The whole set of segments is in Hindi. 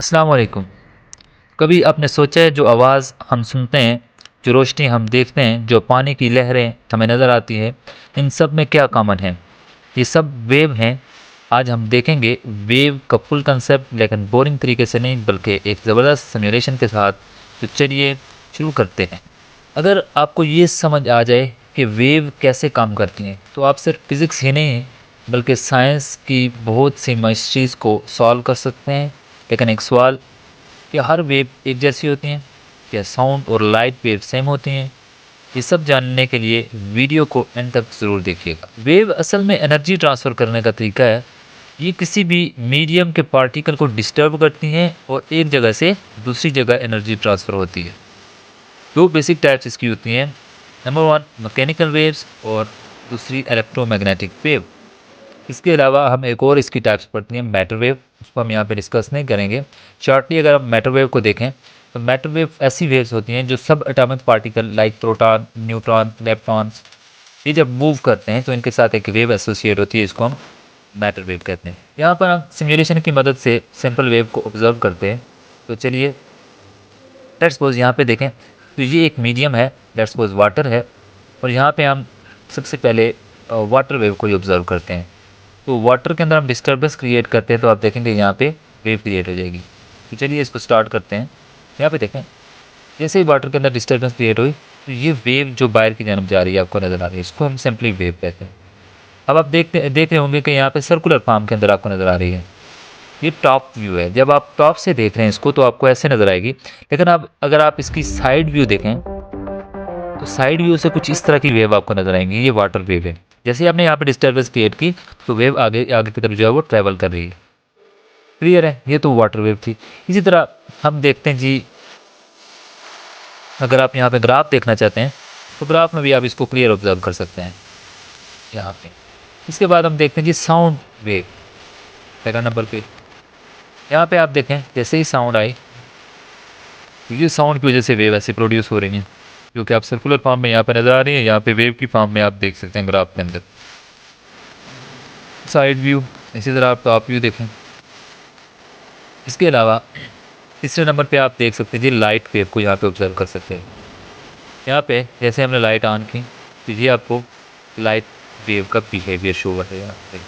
अस्सलाम वालेकुम। कभी आपने सोचा है जो आवाज़ हम सुनते हैं, जो रोशनी हम देखते हैं, जो पानी की लहरें हमें नज़र आती है, इन सब में क्या कॉमन है? ये सब वेव हैं। आज हम देखेंगे वेव का फुल कंसेप्ट, लेकिन बोरिंग तरीके से नहीं बल्कि एक ज़बरदस्त सिमुलेशन के साथ। तो चलिए शुरू करते हैं। अगर आपको ये समझ आ जाए कि वेव कैसे काम करती हैं, तो आप सिर्फ फिज़िक्स ही नहीं बल्कि साइंस की बहुत सी मिस्ट्रीज़ को सॉल्व कर सकते हैं। लेकिन एक सवाल, क्या हर वेव एक जैसी होती हैं? क्या साउंड और लाइट वेव सेम होती हैं? ये सब जानने के लिए वीडियो को एंड तक ज़रूर देखिएगा। वेव असल में एनर्जी ट्रांसफ़र करने का तरीका है। ये किसी भी मीडियम के पार्टिकल को डिस्टर्ब करती हैं और एक जगह से दूसरी जगह एनर्जी ट्रांसफ़र होती है। दो बेसिक टाइप्स इसकी होती हैं। नंबर वन मैकेनिकल वेव्स और दूसरी इलेक्ट्रोमैग्नेटिक वेव। इसके अलावा हम एक और इसकी टाइप्स पढ़ती हैं, मैटर वेव। उसको हम यहाँ पे डिस्कस नहीं करेंगे। शॉर्टली अगर हम मैटर वेव को देखें, तो मैटर वेव ऐसी वेव्स होती हैं जो सब atomic particle like proton, neutron, electrons, ये जब मूव करते हैं तो इनके साथ एक वेव एसोसिएट होती है। इसको हम मैटर वेव कहते हैं। यहाँ पर हम सिमुलेशन की मदद से सिंपल वेव को ऑब्जर्व करते हैं। तो चलिए लेट्स सपोज यहाँ पे देखें, तो ये एक मीडियम है, लेट्स सपोज वाटर है, और यहाँ पे हम सबसे पहले वाटर वेव को ही ऑब्जर्व करते हैं। तो वाटर के अंदर हम डिस्टर्बेंस क्रिएट करते हैं, तो आप देखेंगे यहाँ पे वेव क्रिएट हो जाएगी। तो चलिए इसको स्टार्ट करते हैं। यहाँ पे देखें, जैसे ही वाटर के अंदर डिस्टर्बेंस क्रिएट हुई, तो ये वेव जो बाहर की जानब जा रही है आपको नज़र आ रही है, इसको हम सिंपली वेव कहते हैं। अब आप देख रहे होंगे कि यहाँ पे सर्कुलर फॉर्म के अंदर आपको नज़र आ रही है। ये टॉप व्यू है। जब आप टॉप से देख रहे हैं इसको तो आपको ऐसे नज़र आएगी। लेकिन आप अगर आप इसकी साइड व्यू देखें, तो साइड व्यू से कुछ इस तरह की वेव आपको नज़र आएंगी। ये वाटर वेव है। जैसे ही आपने यहाँ पे डिस्टर्बेंस क्रिएट की, तो वेव आगे आगे की तरफ जो है वो ट्रैवल कर रही है। क्लियर है? ये तो वाटर वेव थी। इसी तरह हम देखते हैं जी, अगर आप यहाँ पे ग्राफ देखना चाहते हैं, तो ग्राफ में भी आप इसको क्लियर ऑब्जर्व कर सकते हैं यहाँ पे। इसके बाद हम देखते हैं जी साउंड वेव, सेकंड नंबर पे। यहाँ पे आप देखें, जैसे ही साउंड आई, तो ये साउंड की वजह से वेव ऐसे प्रोड्यूस हो रही हैं, जो कि आप सर्कुलर फॉर्म में यहाँ पे नज़र आ रही है। यहाँ पे वेव की फॉर्म में आप देख सकते हैं ग्राफ के अंदर। साइड व्यू, इसी तरह आप टॉप व्यू देखें। इसके अलावा तीसरे नंबर पे आप देख सकते हैं जी लाइट वेव को यहाँ पे ऑब्जर्व कर सकते हैं। यहाँ पे जैसे हमने लाइट ऑन की, तो ये आपको लाइट वेव का बिहेवियर शो कर रहा है।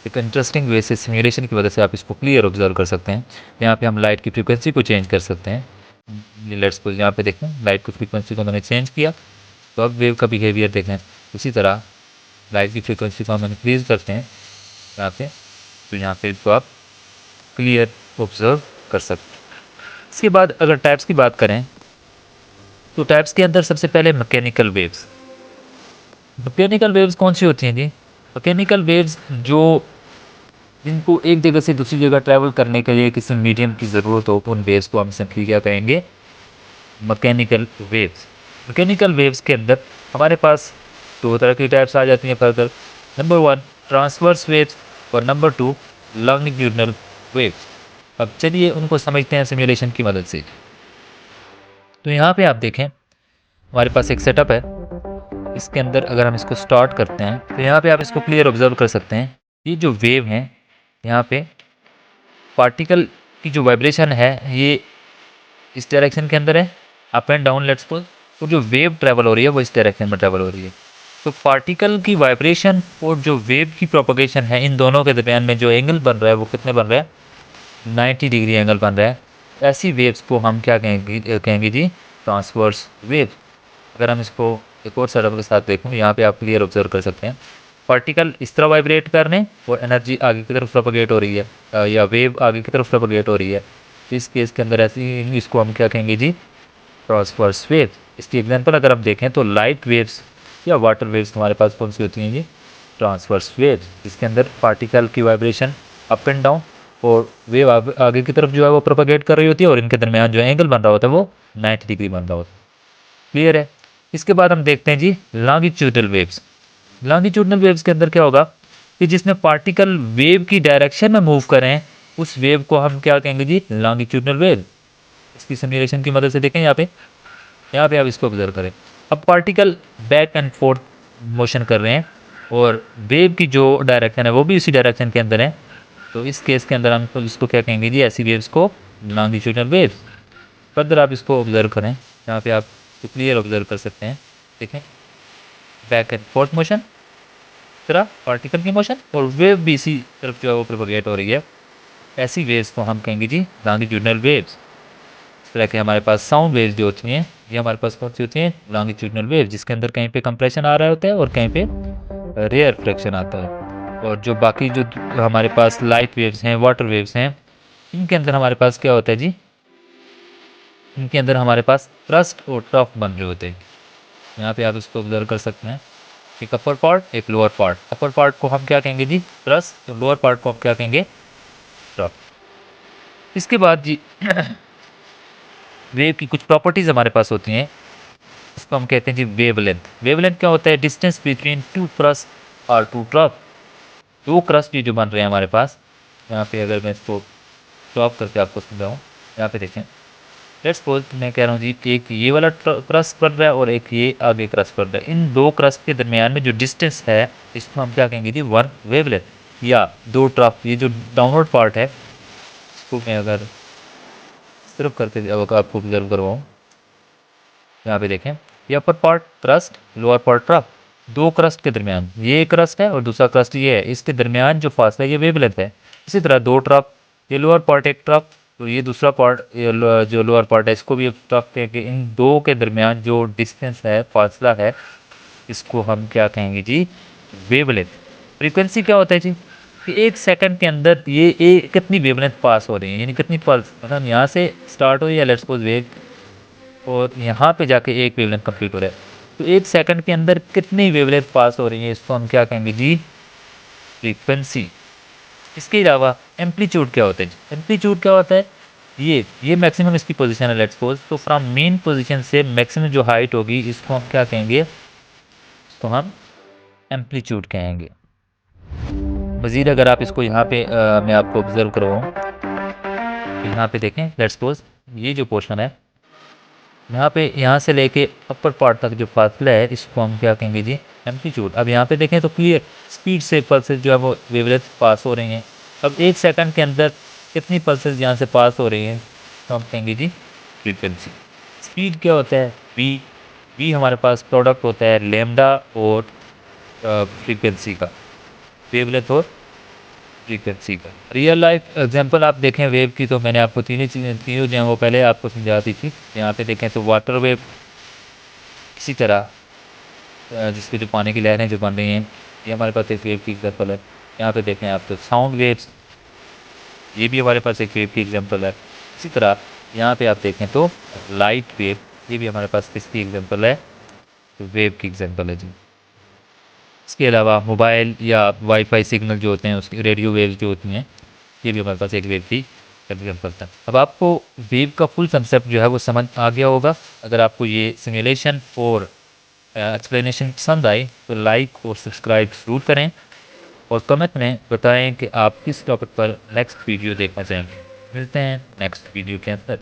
एक इंटरेस्टिंग वे से सिमुलेशन की वजह से आप इसको क्लियर ऑब्जर्व कर सकते हैं। यहाँ पे हम लाइट की फ्रीक्वेंसी को चेंज कर सकते हैं। लेट्स सपोज यहाँ पे देखें, लाइट की फ्रीक्वेंसी को मैंने चेंज किया, तो अब वेव का बिहेवियर देखें। उसी तरह लाइट की फ्रीक्वेंसी को हम इंक्रीज़ करते हैं यहाँ पे, तो यहाँ पे इसको आप क्लियर ऑब्जर्व कर सकते हैं। इसके बाद अगर टाइप्स की बात करें, तो टाइप्स के अंदर सबसे पहले मैकेनिकल वेव्स। मैकेनिकल वेव्स कौन सी होती हैं जी? मैकेनिकल वेव्स जो जिनको एक जगह से दूसरी जगह ट्रैवल करने के लिए किसी मीडियम की ज़रूरत हो, उन वेव्स को हम सिंपली क्या कहेंगे? Mechanical waves. मैकेनिकल वेव्स के अंदर हमारे पास दो तरह की टाइप्स आ जाती हैं further. Number one transverse waves और नंबर टू लॉन्गिट्यूडनल वेव्स। अब चलिए उनको समझते हैं सिमुलेशन की मदद से। तो यहाँ पे आप देखें, हमारे पास एक सेटअप है। इसके अंदर अगर हम इसको स्टार्ट करते हैं, तो यहाँ पे आप इसको क्लियर ऑब्जर्व कर सकते हैं। ये जो वेव हैं, यहाँ पे पार्टिकल की जो वाइब्रेशन है, ये इस डायरेक्शन के अंदर है, up and down let's suppose. तो जो वेव ट्रैवल हो रही है वो इस डायरेक्शन में ट्रैवल हो रही है। तो पार्टिकल की वाइब्रेशन और जो वेव की प्रोपगेशन है, इन दोनों के दरमियान में जो एंगल बन रहा है वो कितने बन रहा है? 90 डिग्री एंगल बन रहा है। ऐसी वेव्स को हम क्या कहेंगे जी? Transverse wave. अगर हम इसको एक और सेटअप के साथ देखें, यहाँ पे आप क्लियर ऑब्जर्व कर सकते हैं। पार्टिकल इस तरह वाइब्रेट करने और एनर्जी आगे की तरफ प्रोपगेट हो रही है, या वेव आगे की तरफ प्रोपगेट हो रही है। इस केस के अंदर ऐसी इसको हम क्या कहेंगे जी? Transverse wave. इसकी एग्जांपल अगर हम देखें, तो लाइट वेव्स या वाटर वेव्स हमारे पास कौन सी होती हैं जी? ट्रांसवर्स वेव्स, जिसके अंदर पार्टिकल की वाइब्रेशन अप एंड डाउन और वेव आगे की तरफ जो है वो प्रोपगेट कर रही होती है, और इनके दरमियान जो एंगल बन रहा होता है वो 90 डिग्री बन रहा होता है। क्लियर है? इसके बाद हम देखते हैं जी लॉन्गिट्यूडनल वेव्स। लॉन्गिट्यूडनल वेव्स के अंदर क्या होगा कि जिसमें पार्टिकल वेव की डायरेक्शन में मूव करें, उस वेव को हम क्या कहेंगे जी? Longitudinal wave. इसकी सिमुलेशन की मदद से देखें, यहाँ पे आप इसको ऑब्जर्व करें। अब particle back and fourth motion कर रहे हैं और वेव की जो डायरेक्शन है वो भी उसी डायरेक्शन के अंदर है। तो इस केस के अंदर हम तो इसको क्या कहेंगे जी, ऐसी वेव्स को लॉन्गिट्यूडनल वेव्स। फर्दर आप इसको ऑब्जर्व करें, यहाँ पे आप क्लियर ऑब्जर्व कर सकते हैं। देखें, बैक एंड फोर्थ मोशन, तरह पार्टिकल की मोशन, और वेव भी इसी तरफ जो है वो प्रोपोगेट हो रही है। ऐसी वेव्स को हम कहेंगे जी लॉन्गिट्यूडनल वेव्स। इस तरह के हमारे पास साउंड वेव्स जो होती हैं, ये हमारे पास कौन सी होती हैं, लॉन्गिट्यूडनल वेव, जिसके अंदर कहीं पे कंप्रेशन आ रहा होता है और कहीं पे रेयर फ्रैक्शन आता है। और जो बाकी जो हमारे पास लाइट वेव्स हैं, वाटर वेव्स हैं, इनके अंदर हमारे पास क्या होता है जी, इनके अंदर हमारे पास थ्रस्ट और ट्रफ बन रहे होते हैं। यहाँ पे आप इसको ऑब्जर्व कर सकते हैं, एक अपर पार्ट, एक लोअर पार्ट। अपर पार्ट को हम क्या कहेंगे जी, थ्रस्ट, तो लोअर पार्ट को हम क्या कहेंगे, ट्रफ। इसके बाद जी वेव की कुछ प्रॉपर्टीज हमारे पास होती हैं, इसको हम कहते हैं जी वेवलेंथ। वेवलेंथ क्या होता है, डिस्टेंस बिटवीन टू क्रस्ट और टू ट्रफ। दो क्रस्ट ये जो बन रहे हैं हमारे पास, यहाँ पे अगर मैं इसको ड्रॉप करके आपको समझाऊँ, यहाँ पे देखें, लेट्स सपोज मैं कह रहा हूँ जी, एक ये वाला क्रस्ट बन रहा है और एक ये आगे क्रस्ट बन रहा है। इन दो क्रस्ट के दरमियान में जो डिस्टेंस है, इसको हम क्या कहेंगे जी, वन वेवलेंथ। या दो ट्रफ, ये जो डाउनवर्ड पार्ट है, इसको मैं अगर सिर्फ करके आपको ऑब्जर्व करवाऊँ, यहाँ पे देखें, ये upper part crust, lower part trough, दो क्रस्ट के दरमियान, ये क्रस्ट है और दूसरा क्रस्ट ये है, इसके दरमियान जो फासला है ये वेवलेंथ है। इसी तरह दो ट्रफ, ये लोअर पार्ट एक ट्रफ, तो ये दूसरा पार्ट, ये जो लोअर पार्ट है इसको भी एक ट्रफ कहेंगे। इन दो के दरमियान जो डिस्टेंस है, फासला है, इसको हम क्या कहेंगे जी, वेवलेंथ। फ्रीक्वेंसी क्या होता है जी, कि एक सेकंड के अंदर ये कितनी वेवलेंथ पास हो रही है, यानी कितनी पल्स, मतलब यहाँ से स्टार्ट हुई है लेट्स सपोज वेव, और यहाँ पे जाके एक वेवलेंथ कंप्लीट हो रहा है, तो एक सेकंड के अंदर कितनी वेवलेंथ पास हो रही है, इसको हम क्या कहेंगे जी, फ्रीक्वेंसी। इसके अलावा एम्पलीट्यूड क्या होता है जी, एम्पलीट्यूड क्या होता है, ये मैक्सिमम इसकी पोजीशन है लेट्स सपोज, तो फ्रॉम मेन पोजीशन से मैक्सिमम जो हाइट होगी, इसको हम क्या कहेंगे, तो हम एम्पलीट्यूड कहेंगे। मज़ीद अगर आप इसको यहाँ पे मैं आपको ऑब्जर्व करवाऊँ, तो यहाँ पे देखें, लेट्स सपोज ये जो पोर्शन है, यहाँ पे यहाँ से लेके अपर पार्ट तक जो फासला है, इसको हम क्या कहेंगे जी, एम्पलीट्यूड। अब यहाँ पे देखें तो क्लियर स्पीड से पल्सेस जो है वो वेवलेंथ पास हो रही हैं। अब एक सेकंड के अंदर कितनी पल्सेस यहाँ से पास हो रही हैं, तो हम कहेंगे जी फ्रीक्वेंसी। स्पीड क्या होता है, वी। वी हमारे पास प्रोडक्ट होता है लेमडा और फ्रीक्वेंसी का, वेवलेंथ और फ्रीक्वेंसी का। रियल लाइफ एग्जांपल आप देखें वेव की, तो मैंने आपको तीनों चीज़ें, तीनों जो हैं वो पहले आपको समझा दी थी। यहाँ पे देखें तो वाटर वेव, इसी तरह जिसके जो पानी की लहरें जो बन रही हैं, ये हमारे पास एक वेव की एग्जांपल है। यहाँ पे देखें आप तो साउंड वेव्स, ये भी हमारे पास एक वेव की एग्जांपल है। इसी तरह यहाँ पे आप देखें तो लाइट वेव, ये भी हमारे पास किसकी एग्जांपल है, तो वेव की एग्जांपल है जी। इसके अलावा मोबाइल या वाईफाई सिग्नल जो होते हैं, उसकी रेडियो वेव्स जो होती हैं, ये भी हमारे पास एक वेव की एग्जांपल था। अब आपको वेव का फुल कंसेप्ट जो है वो समझ आ गया होगा। अगर आपको ये सिमुलेशन और एक्सप्लेनेशन पसंद आई तो लाइक और सब्सक्राइब ज़रूर करें, और कमेंट में बताएं कि आप किस टॉपिक पर नेक्स्ट वीडियो देखना चाहेंगे। मिलते हैं नेक्स्ट वीडियो के अंदर।